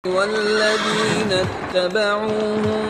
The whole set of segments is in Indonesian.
والذين اتبعوهم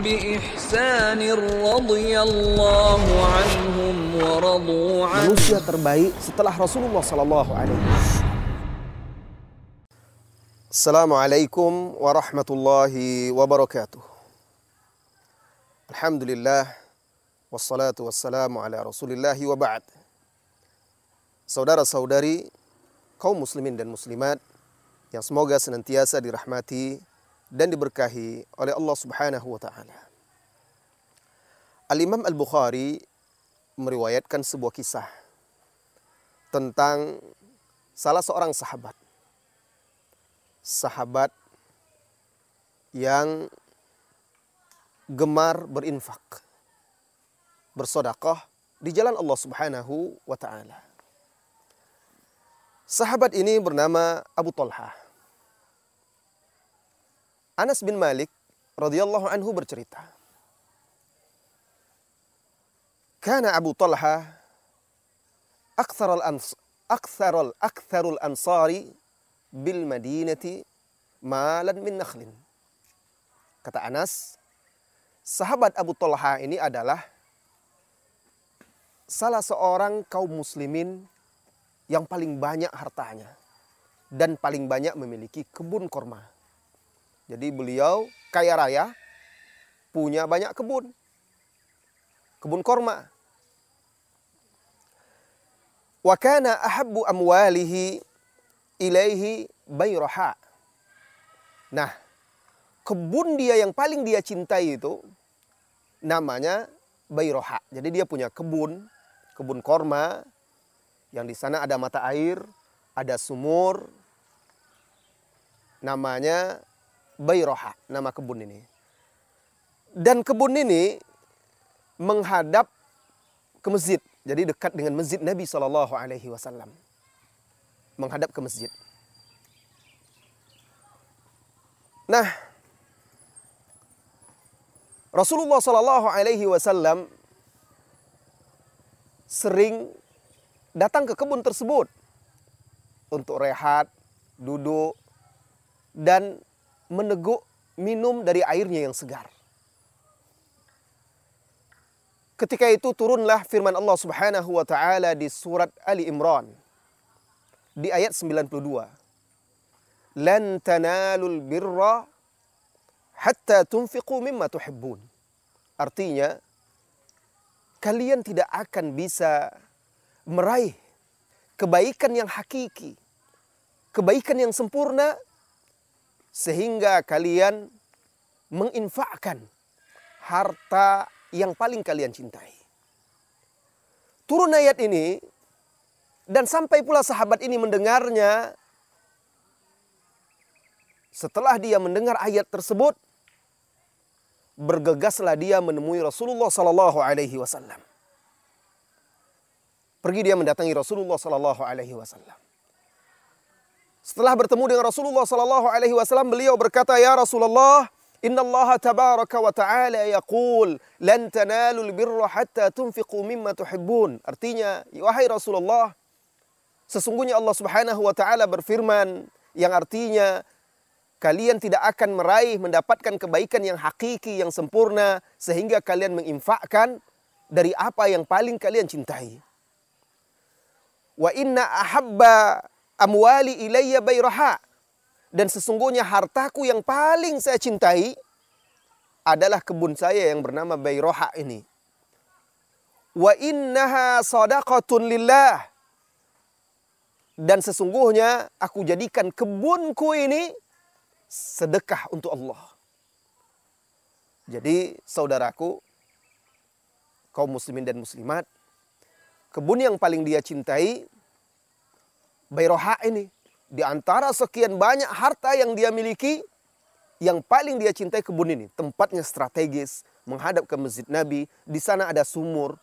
بإحسان رضي الله عنهم ورضوا عنه. Manusia terbaik setelah Rasulullah sallallahu alaihi wasallam. Assalamualaikum warahmatullahi wabarakatuh. Alhamdulillah wassalatu wassalamu ala Rasulillah wa ba'd. Saudara-saudari kaum muslimin dan muslimat yang semoga senantiasa dirahmati dan diberkahi oleh Allah Subhanahu wa taala. Al-Imam Al-Bukhari meriwayatkan sebuah kisah tentang salah seorang sahabat yang gemar berinfak, bersedekah di jalan Allah Subhanahu wa taala. Sahabat ini bernama Abu Talha. Anas bin Malik radhiyallahu anhu bercerita, "Kana Abu Talha aktsarul ansari bil madinati malan min nakhlin." Kata Anas, sahabat Abu Talha ini adalah salah seorang kaum muslimin yang paling banyak hartanya dan paling banyak memiliki kebun korma. Jadi beliau kaya raya, punya banyak kebun korma. Wa kana ahabbu amwalihi ilaihi bayraha. Nah, kebun dia yang paling dia cintai itu namanya bayraha. Jadi dia punya kebun korma yang di sana ada mata air, ada sumur, namanya Bayroha, nama kebun ini. Dan kebun ini menghadap ke masjid, jadi dekat dengan masjid Nabi SAW, menghadap ke masjid. Nah, Rasulullah SAW sering datang ke kebun tersebut untuk rehat, duduk, dan meneguk minum dari airnya yang segar. Ketika itu turunlah firman Allah Subhanahu wa taala di surat Ali Imran di ayat 92. Lan tanalul birra hatta tunfiqu mimma tuhibbun. Artinya, kalian tidak akan bisa meraih kebaikan yang hakiki, kebaikan yang sempurna, sehingga kalian menginfakkan harta yang paling kalian cintai. Turun ayat ini, dan sampai pula sahabat ini mendengarnya. Setelah dia mendengar ayat tersebut, bergegaslah dia menemui Rasulullah SAW. Pergi dia mendatangi Rasulullah SAW. Setelah bertemu dengan Rasulullah SAW, beliau berkata, "Ya Rasulullah, Inna Allah tabaraka wa ta'ala yaqul, lan tanalul birra hatta tunfiqu mimma tuhibbun." Artinya, wahai Rasulullah, sesungguhnya Allah Subhanahu wa ta'ala berfirman, yang artinya kalian tidak akan mendapatkan kebaikan yang hakiki, yang sempurna, sehingga kalian menginfakkan dari apa yang paling kalian cintai. Wa inna ahabba amwali ilayya bayraha. Dan sesungguhnya hartaku yang paling saya cintai adalah kebun saya yang bernama Bayroha ini. Wa innaha sadaqatun lillah. Dan sesungguhnya aku jadikan kebunku ini sedekah untuk Allah. Jadi saudaraku, kaum muslimin dan muslimat, kebun yang paling dia cintai Bayroha ini. Di antara sekian banyak harta yang dia miliki, yang paling dia cintai kebun ini. Tempatnya strategis, menghadap ke masjid Nabi. Di sana ada sumber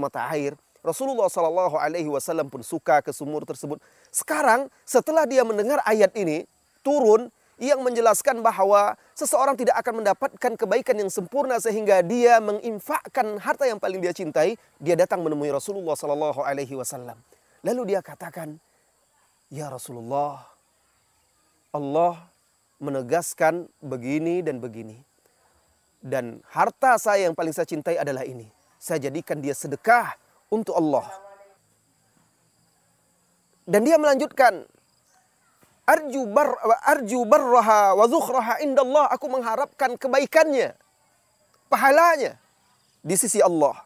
mata air. Rasulullah SAW pun suka ke sumur tersebut. Sekarang setelah dia mendengar ayat ini turun, yang menjelaskan bahwa seseorang tidak akan mendapatkan kebaikan yang sempurna sehingga dia menginfakkan harta yang paling dia cintai, dia datang menemui Rasulullah SAW. Lalu dia katakan, "Ya Rasulullah, Allah menegaskan begini dan begini. Dan harta saya yang paling saya cintai adalah ini. Saya jadikan dia sedekah untuk Allah. Dan dia melanjutkan, arju barraha wa zukhraha indallah. Aku mengharapkan kebaikannya, pahalanya di sisi Allah.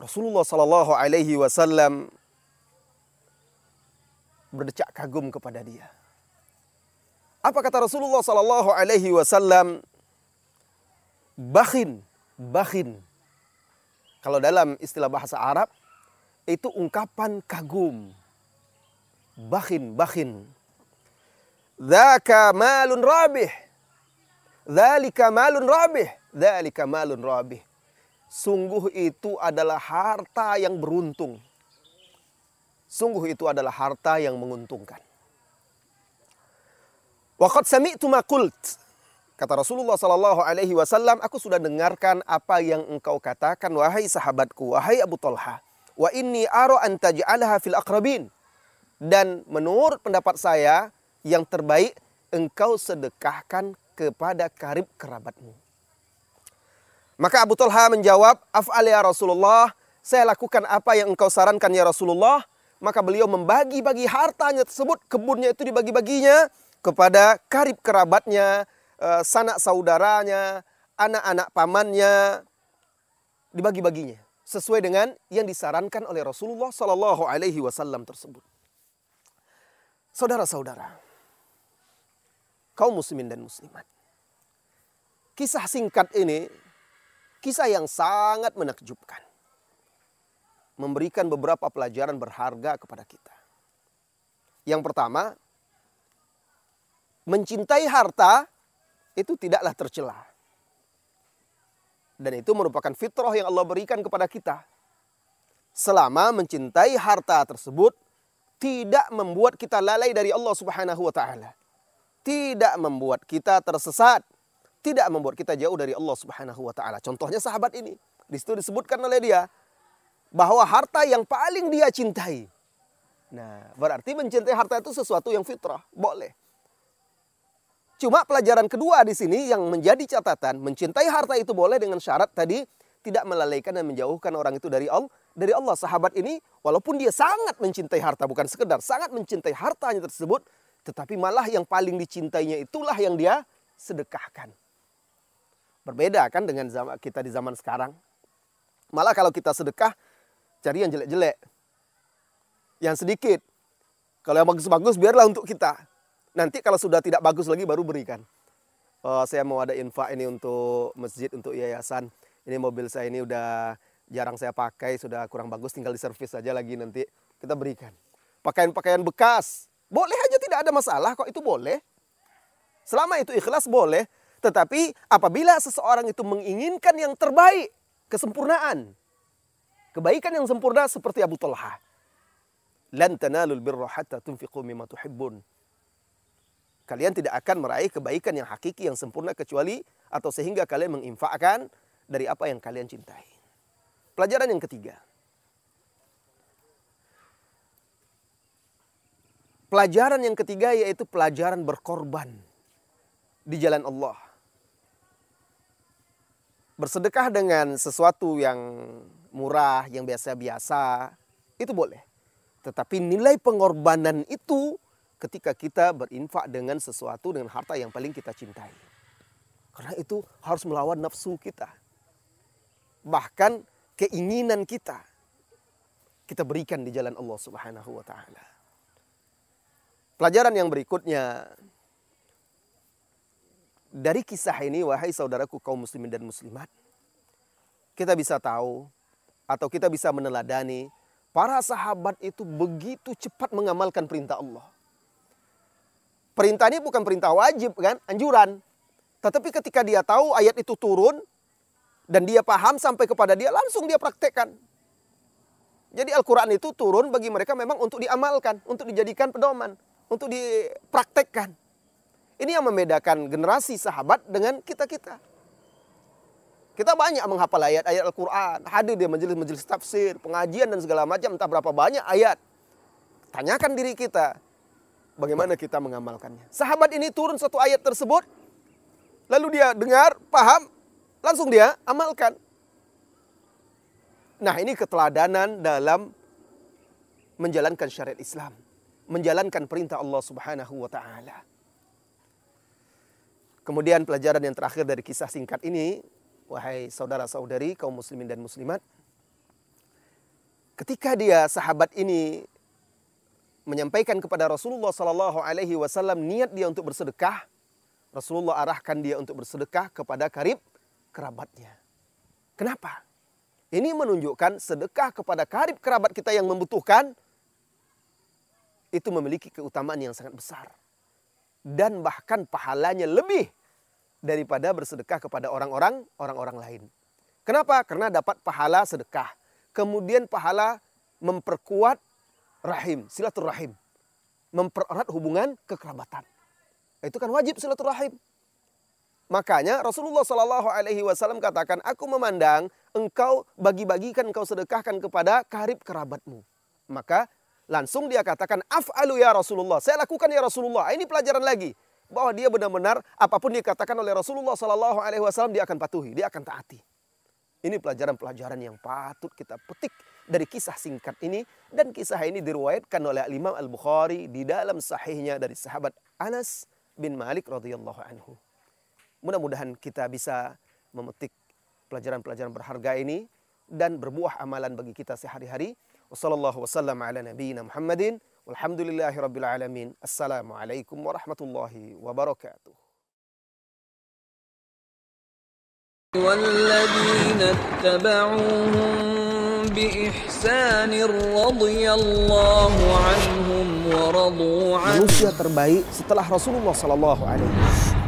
Rasulullah sallallahu alaihi wasallam berdecak kagum kepada dia. Apa kata Rasulullah sallallahu alaihi wasallam? Bakhin. Kalau dalam istilah bahasa Arab itu ungkapan kagum. Bakhin. Dzaka malun rabih. Dzalika malun rabih. Sungguh itu adalah harta yang beruntung. Sungguh itu adalah harta yang menguntungkan. Wa qad sami'tu ma qult. Kata Rasulullah sallallahu alaihi wasallam, aku sudah dengarkan apa yang engkau katakan wahai sahabatku, wahai Abu Talha. Wa inni ara an taj'alaha fil aqrabin. Dan menurut pendapat saya yang terbaik engkau sedekahkan kepada karib kerabatmu. Maka Abu Talha menjawab, af'al ya Rasulullah, saya lakukan apa yang engkau sarankan ya Rasulullah. Maka beliau membagi-bagi hartanya tersebut, kebunnya itu dibagi-baginya kepada karib kerabatnya, sanak saudaranya, anak-anak pamannya, dibagi-baginya sesuai dengan yang disarankan oleh Rasulullah Sallallahu Alaihi Wasallam tersebut. Saudara-saudara, kaum muslimin dan muslimat, kisah singkat ini kisah yang sangat menakjubkan, memberikan beberapa pelajaran berharga kepada kita. Yang pertama, mencintai harta itu tidaklah tercela. Dan itu merupakan fitrah yang Allah berikan kepada kita. Selama mencintai harta tersebut tidak membuat kita lalai dari Allah Subhanahu wa taala. Tidak membuat kita tersesat, tidak membuat kita jauh dari Allah Subhanahu wa taala. Contohnya sahabat ini. Di situ disebutkan oleh dia bahwa harta yang paling dia cintai. Nah, berarti mencintai harta itu sesuatu yang fitrah, boleh. Cuma pelajaran kedua di sini yang menjadi catatan, mencintai harta itu boleh dengan syarat tadi tidak melalaikan dan menjauhkan orang itu dari Allah. Sahabat ini walaupun dia sangat mencintai harta, bukan sekedar sangat mencintai hartanya tersebut, tetapi malah yang paling dicintainya itulah yang dia sedekahkan. Berbeda kan dengan kita di zaman sekarang. Malah kalau kita sedekah, cari yang jelek-jelek. Yang sedikit. Kalau yang bagus-bagus biarlah untuk kita. Nanti kalau sudah tidak bagus lagi baru berikan. Oh, saya mau ada infak ini untuk masjid, untuk yayasan. Ini mobil saya ini udah jarang saya pakai, sudah kurang bagus, tinggal diservis saja lagi nanti kita berikan. Pakaian-pakaian bekas, boleh aja, tidak ada masalah kok, itu boleh. Selama itu ikhlas boleh. Tetapi apabila seseorang itu menginginkan yang terbaik, kesempurnaan, kebaikan yang sempurna seperti Abu Talha. Lan tanalul birra hatta tunfiqu mimma tuhibbun. Kalian tidak akan meraih kebaikan yang hakiki, yang sempurna kecuali atau sehingga kalian menginfakkan dari apa yang kalian cintai. Pelajaran yang ketiga. Pelajaran yang ketiga yaitu pelajaran berkorban di jalan Allah. Bersedekah dengan sesuatu yang murah, yang biasa-biasa, itu boleh. Tetapi nilai pengorbanan itu ketika kita berinfak dengan sesuatu, dengan harta yang paling kita cintai. Karena itu harus melawan nafsu kita. Bahkan keinginan kita berikan di jalan Allah Subhanahu wa taala. Pelajaran yang berikutnya dari kisah ini, wahai saudaraku kaum muslimin dan muslimat, kita bisa tahu atau kita bisa meneladani para sahabat itu begitu cepat mengamalkan perintah Allah. Perintah ini bukan perintah wajib kan, anjuran. Tetapi ketika dia tahu ayat itu turun dan dia paham sampai kepada dia, langsung dia praktekkan. Jadi Al-Quran itu turun bagi mereka memang untuk diamalkan, untuk dijadikan pedoman, untuk dipraktekkan. Ini yang membedakan generasi sahabat dengan kita-kita. Kita banyak menghafal ayat-ayat Al-Quran, hadir di majelis-majelis tafsir, pengajian dan segala macam, entah berapa banyak ayat. Tanyakan diri kita, bagaimana kita mengamalkannya. Sahabat ini turun satu ayat tersebut, lalu dia dengar, paham, langsung dia amalkan. Nah, ini keteladanan dalam menjalankan syariat Islam, menjalankan perintah Allah Subhanahu wa taala. Kemudian pelajaran yang terakhir dari kisah singkat ini, wahai saudara-saudari kaum muslimin dan muslimat, ketika sahabat ini menyampaikan kepada Rasulullah sallallahu alaihi wasallam niat dia untuk bersedekah, Rasulullah arahkan dia untuk bersedekah kepada kerabatnya. Kenapa? Ini menunjukkan sedekah kepada karib kerabat kita yang membutuhkan itu memiliki keutamaan yang sangat besar. Dan bahkan pahalanya lebih daripada bersedekah kepada orang-orang lain. Kenapa? Karena dapat pahala sedekah. Kemudian pahala memperkuat rahim, silaturahim. Mempererat hubungan kekerabatan. Itu kan wajib silaturahim. Makanya Rasulullah SAW katakan, aku memandang engkau bagi-bagikan, engkau sedekahkan kepada karib kerabatmu. Maka langsung dia katakan, af'alu ya Rasulullah. Saya lakukan ya Rasulullah. Ini pelajaran lagi. Bahwa dia benar-benar apapun dikatakan oleh Rasulullah SAW, dia akan patuhi, dia akan taati. Ini pelajaran-pelajaran yang patut kita petik dari kisah singkat ini. Dan kisah ini diriwayatkan oleh Imam Al-Bukhari di dalam sahihnya dari sahabat Anas bin Malik radhiyallahu anhu. Mudah-mudahan kita bisa memetik pelajaran-pelajaran berharga ini dan berbuah amalan bagi kita sehari-hari. Wassallallahu wasallam ala nabiyyina Muhammadin walhamdulillahi rabbil alamin. Assalamualaikum warahmatullahi wabarakatuh. والذين اتبعوهم بإحسان رضي الله عنهم ورضوا عنه. Manusia terbaik setelah Rasulullah sallallahu alaihi wasallam